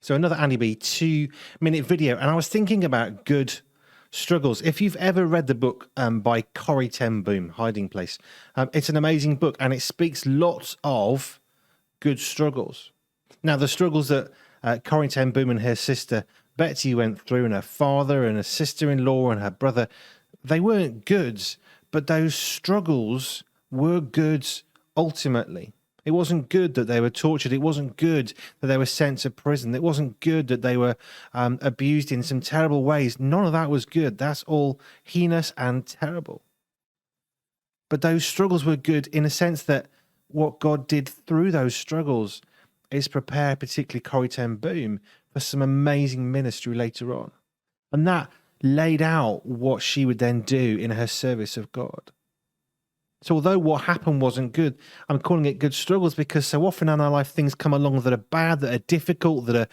So another Andy B 2-minute video, and I was thinking about good struggles. If you've ever read the book by Corrie Ten Boom, Hiding Place, it's an amazing book, and it speaks lots of good struggles. Now, the struggles that Corrie Ten Boom and her sister Betsy went through, and her father and her sister-in-law and her brother, they weren't good, but those struggles were good ultimately. It wasn't good that they were tortured. It wasn't good that they were sent to prison. It wasn't good that they were abused in some terrible ways. None of that was good. That's all heinous and terrible. But those struggles were good in a sense that what God did through those struggles is prepare particularly Corrie Ten Boom for some amazing ministry later on. And that laid out what she would then do in her service of God. So although what happened wasn't good, I'm calling it good struggles because so often in our life things come along that are bad, that are difficult, that are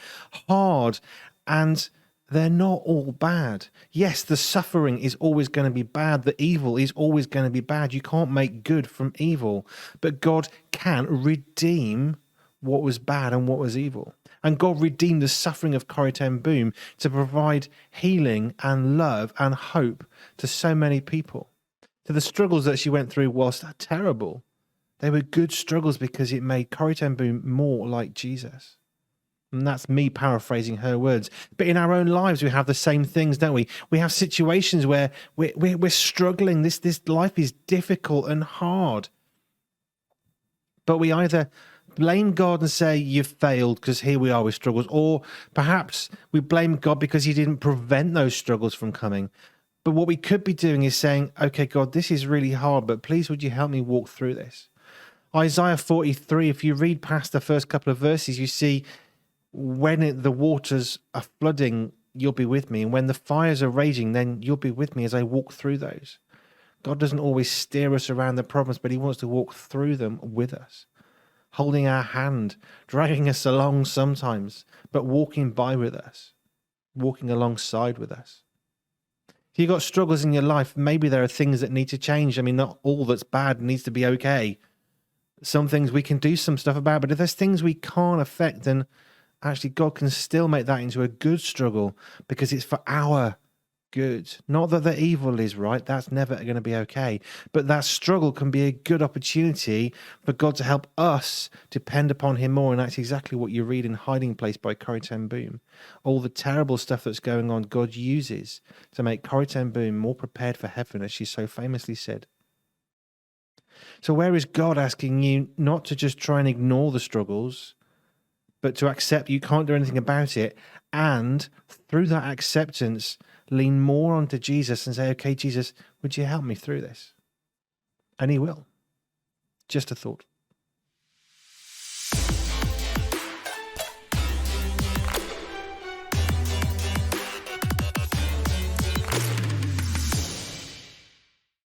hard, and they're not all bad. Yes, the suffering is always going to be bad. The evil is always going to be bad. You can't make good from evil, but God can redeem what was bad and what was evil. And God redeemed the suffering of Corrie Ten Boom to provide healing and love and hope to so many people. So the struggles that she went through, whilst terrible, they were good struggles because it made Corrie Ten Boom more like Jesus. And that's me paraphrasing her words. But in our own lives, we have the same things, don't we? We have situations where we're struggling. This life is difficult and hard. But we either blame God and say, you've failed because here we are with struggles. Or perhaps we blame God because he didn't prevent those struggles from coming. But what we could be doing is saying, okay, God, this is really hard, but please would you help me walk through this? Isaiah 43, if you read past the first couple of verses, you see when the waters are flooding, you'll be with me. And when the fires are raging, then you'll be with me as I walk through those. God doesn't always steer us around the problems, but he wants to walk through them with us, holding our hand, dragging us along sometimes, but walking by with us, walking alongside with us. If you've got struggles in your life, maybe there are things that need to change. I mean, not all that's bad needs to be okay. Some things we can do some stuff about, but if there's things we can't affect, then actually God can still make that into a good struggle because it's for our good. Not that the evil is right, that's never going to be okay, but that struggle can be a good opportunity for God to help us depend upon him more. And that's exactly what you read in Hiding Place by Corrie Ten Boom. All the terrible stuff that's going on, God uses to make Corrie Ten Boom more prepared for heaven, as she so famously said. So where is God asking you not to just try and ignore the struggles, but to accept you can't do anything about it, and through that acceptance lean more onto Jesus and say, okay, Jesus, would you help me through this? And he will. Just a thought.